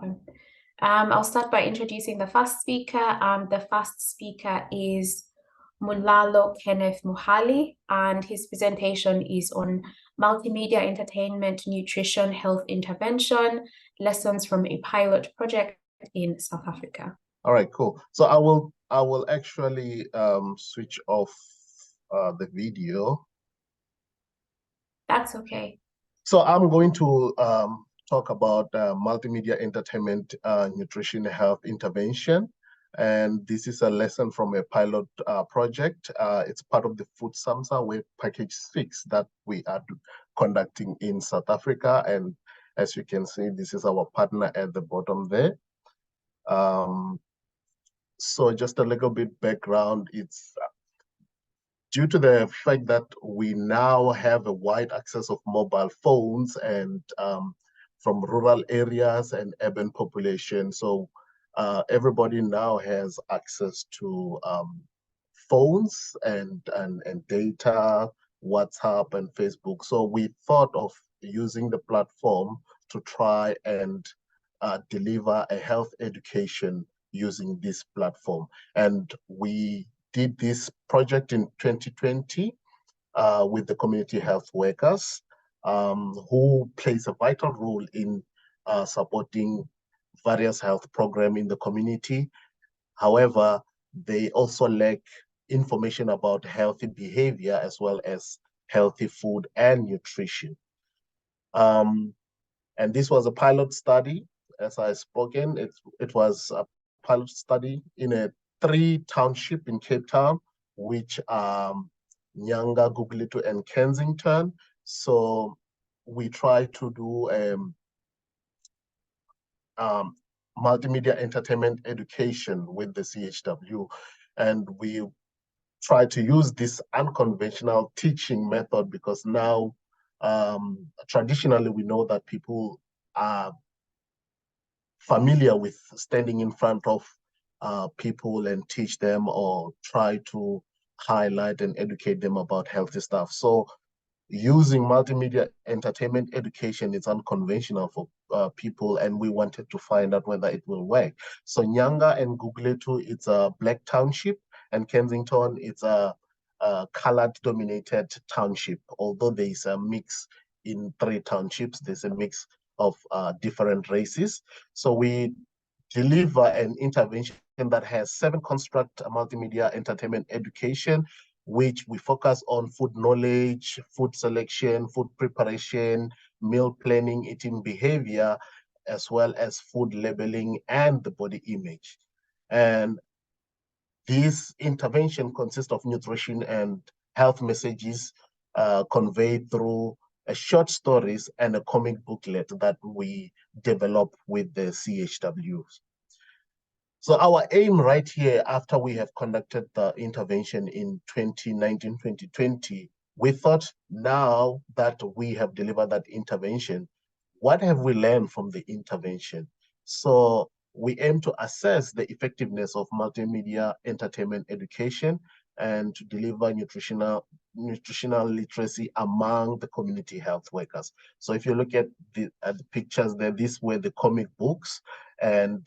Okay. I'll start by introducing the first speaker. The first speaker is Kenneth Muhali, and his presentation is on multimedia entertainment, nutrition, health intervention, lessons from a pilot project in South Africa. All right, cool. So I will actually switch off the video. That's okay. So I'm going to talk about multimedia entertainment, nutrition, health intervention. And this is a lesson from a pilot project. It's part of the Food Samsa Web Package 6 that we are conducting in South Africa. And as you can see, this is our partner at the bottom there. So just a little bit background, it's due to the fact that we now have a wide access of mobile phones and from rural areas and urban population. So everybody now has access to phones and data, WhatsApp and Facebook. So we thought of using the platform to try and deliver a health education using this platform. And we did this project in 2020 with the community health workers who plays a vital role in supporting various health programs in the community. However, they also lack information about healthy behavior as well as healthy food and nutrition. And this was a pilot study, as I spoken. It was a pilot study in a 3 township in Cape Town, which are Nyanga, Guguletu, and Kensington. So we try to do multimedia entertainment education with the CHW, and we try to use this unconventional teaching method because now traditionally we know that people are familiar with standing in front of people and teach them or try to highlight and educate them about healthy stuff. So using multimedia entertainment education is unconventional for people, and we wanted to find out whether it will work. So Nyanga and Guguletu, it's a black township, and Kensington, it's a colored dominated township. Although there is a mix in 3 townships, there's a mix of different races. So we deliver an intervention that has 7 construct multimedia entertainment education, which we focus on food knowledge, food selection, food preparation, meal planning, eating behavior, as well as food labeling and the body image. And this intervention consists of nutrition and health messages conveyed through short stories and a comic booklet that we develop with the CHWs. So our aim right here, after we have conducted the intervention in 2019, 2020, we thought now that we have delivered that intervention, what have we learned from the intervention? So we aim to assess the effectiveness of multimedia entertainment education and to deliver nutritional literacy among the community health workers. So if you look at the pictures there, these were the comic books, and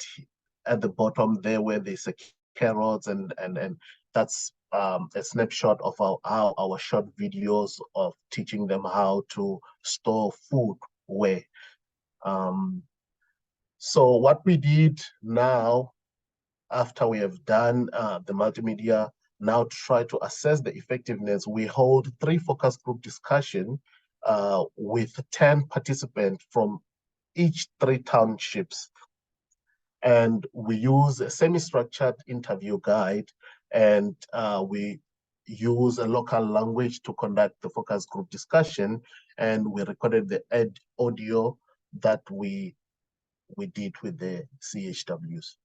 at the bottom there where there's a carrots and that's a snapshot of our short videos of teaching them how to store food where. So what we did now, after we have done the multimedia, now to try to assess the effectiveness, we hold 3 focus group discussion with 10 participants from each 3 townships. And we use a semi-structured interview guide, and we use a local language to conduct the focus group discussion, and we recorded the audio that we did with the CHWs.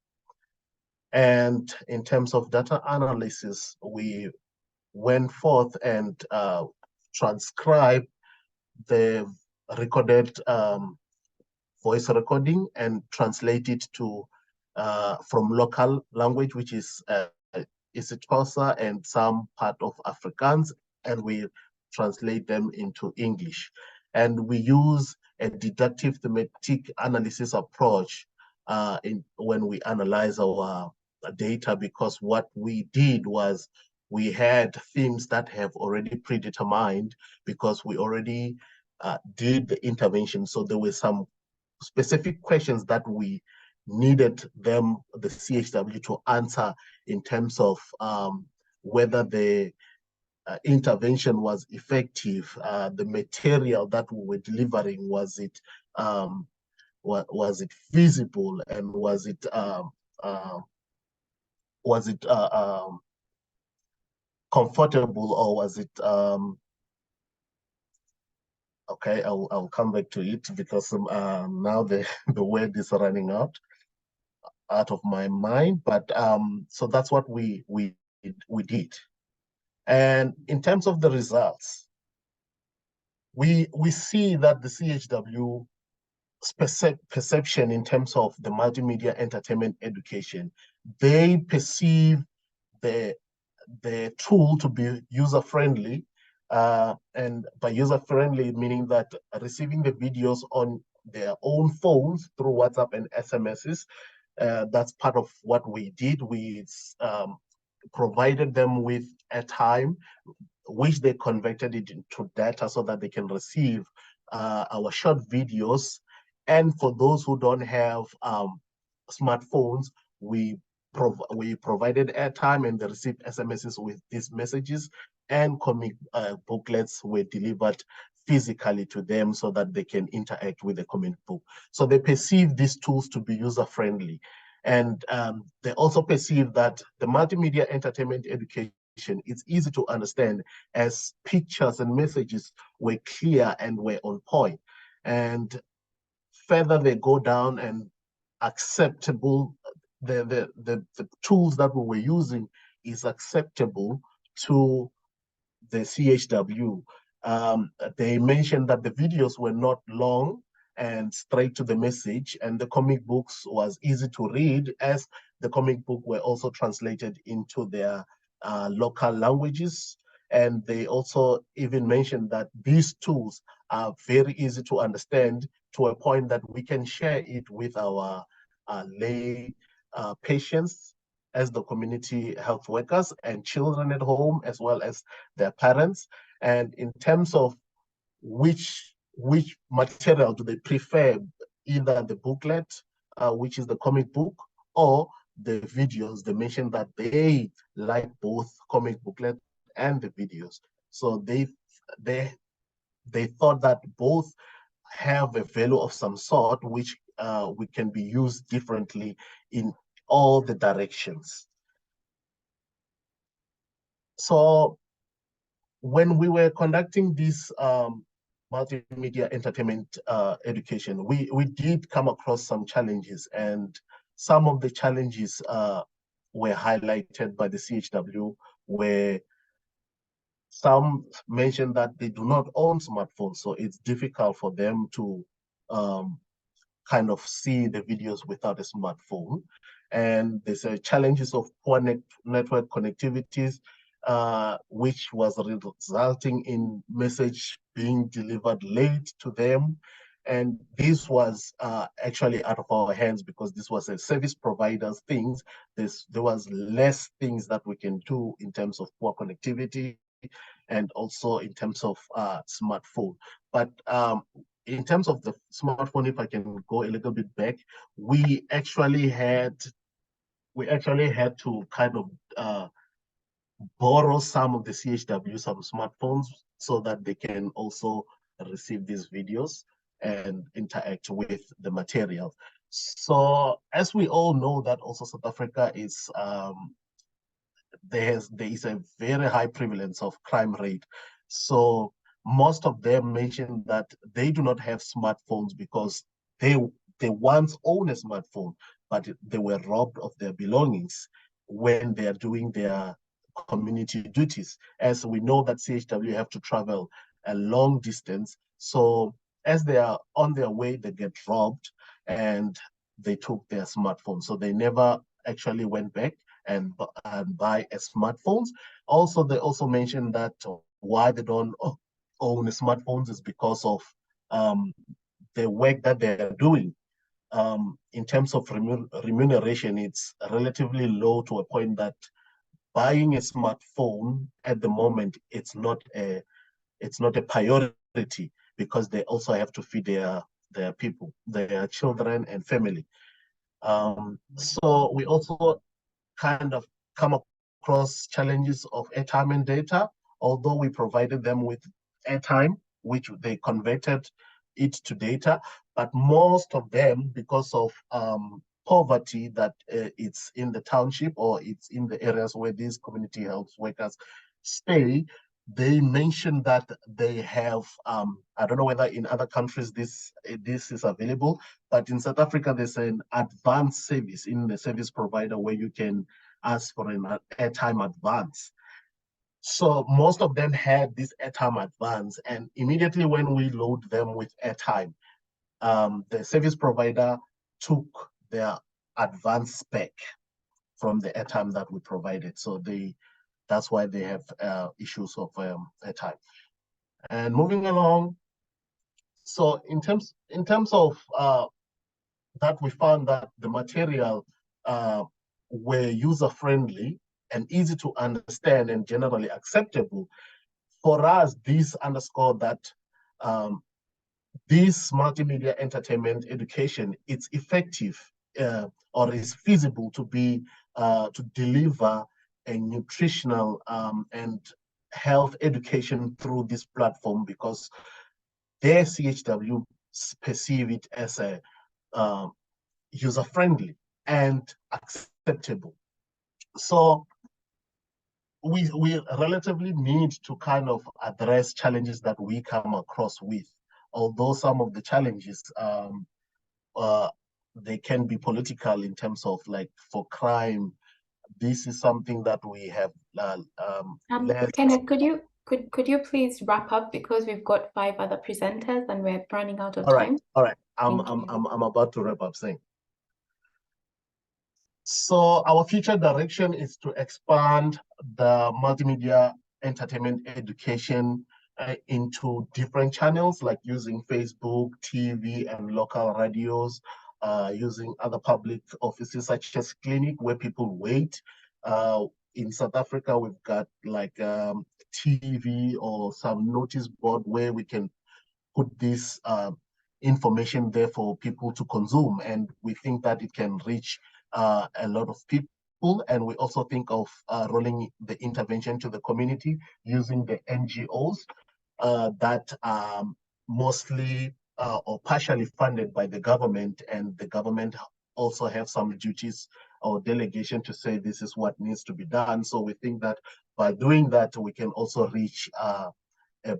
And in terms of data analysis, we went forth and transcribed the recorded voice recording and translate it to from local language, which is isiXhosa and some part of Afrikaans, and we translate them into English. And we use a deductive thematic analysis approach when we analyze our data, because what we did was we had themes that have already predetermined because we already did the intervention. So there were some specific questions that we needed them, the CHW, to answer in terms of whether the intervention was effective, the material that we were delivering, was it feasible, and was it comfortable, or was it okay, I'll come back to it, because now the the word is running out of my mind. But so that's what we did. And in terms of the results, we see that the CHW perception in terms of the multimedia entertainment education, they perceive the tool to be user-friendly, and by user-friendly, meaning that receiving the videos on their own phones through WhatsApp and SMSs. That's part of what we did. We provided them with airtime, which they converted it into data so that they can receive our short videos. And for those who don't have smartphones, we provided airtime, and they received SMSs with these messages, and comic booklets were delivered physically to them so that they can interact with the comic book. So they perceive these tools to be user-friendly. And they also perceive that the multimedia entertainment education, it's easy to understand, as pictures and messages were clear and were on point. And further they go down, and acceptable, the tools that we were using is acceptable to the CHW. They mentioned that the videos were not long and straight to the message, and the comic books was easy to read, as the comic book were also translated into their local languages. And they also even mentioned that these tools are very easy to understand, to a point that we can share it with our lay patients, as the community health workers, and children at home, as well as their parents. And in terms of which material do they prefer, either the booklet, which is the comic book, or the videos, they mentioned that they like both comic booklet and the videos. So they thought that both have a value of some sort, which we can be used differently in all the directions. So when we were conducting this multimedia entertainment education, we did come across some challenges, and some of the challenges were highlighted by the CHW, where some mentioned that they do not own smartphones, so it's difficult for them to kind of see the videos without a smartphone. And there's challenges of poor network connectivities, which was resulting in message being delivered late to them. And this was actually out of our hands, because this was a service provider's things. There was less things that we can do in terms of poor connectivity, and also in terms of smartphone. But in terms of the smartphone, if I can go a little bit back, we actually had to kind of borrow some of the CHW, some smartphones, so that they can also receive these videos and interact with the material. So as we all know, that also South Africa is there is a very high prevalence of crime rate. So most of them mention that they do not have smartphones because they once own a smartphone, but they were robbed of their belongings when they are doing their community duties. As we know that CHW have to travel a long distance. So as they are on their way, they get robbed, and they took their smartphone. So they never actually went back and buy smartphones. Also, they also mentioned that why they don't own smartphones is because of the work that they're doing. in terms of remuneration, it's relatively low to a point that buying a smartphone at the moment, it's not a priority, because they also have to feed their people, their children and family. So we also kind of come across challenges of airtime and data, although we provided them with airtime, which they converted it to data. But most of them, because of poverty that it's in the township or it's in the areas where these community health workers stay, they mentioned that they have, I don't know whether in other countries this is available, but in South Africa, there's an advanced service in the service provider where you can ask for an airtime advance. So most of them had this airtime advance, and immediately when we load them with airtime, the service provider took their advance back from the airtime that we provided. So that's why they have issues of airtime. And moving along, so in terms of that, we found that the material were user-friendly and easy to understand and generally acceptable. For us, this underscored that this multimedia entertainment education, it's effective or is feasible to be to deliver a nutritional and health education through this platform, because their CHW perceive it as a user-friendly and acceptable. So we relatively need to kind of address challenges that we come across with, although some of the challenges they can be political in terms of, like, for crime. This is something that we have less. Kenneth, could you please wrap up, because we've got 5 other presenters and we're running out of time. All right. I'm Thank you. I'm about to wrap up saying. So our future direction is to expand the multimedia entertainment education into different channels, like using Facebook, TV, and local radios, using other public offices such as clinic where people wait. In South Africa, we've got like TV or some notice board where we can put this information there for people to consume, and we think that it can reach a lot of people. And we also think of rolling the intervention to the community using the NGOs that are mostly or partially funded by the government, and the government also have some duties or delegation to say this is what needs to be done. So we think that by doing that, we can also reach a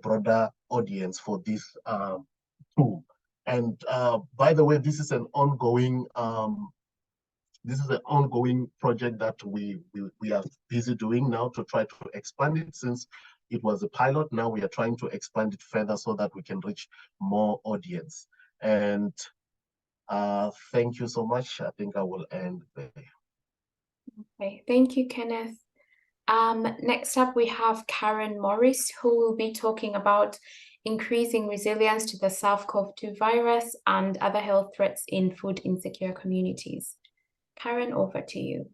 broader audience for this tool. And by the way, this is an ongoing project that we are busy doing now to try to expand it. Since it was a pilot, now we are trying to expand it further so that we can reach more audience. And thank you so much. I think I will end there. Okay, thank you, Kenneth. Next up, we have Karen Morris, who will be talking about increasing resilience to the SARS-CoV-2 virus and other health threats in food insecure communities. Karen, over to you.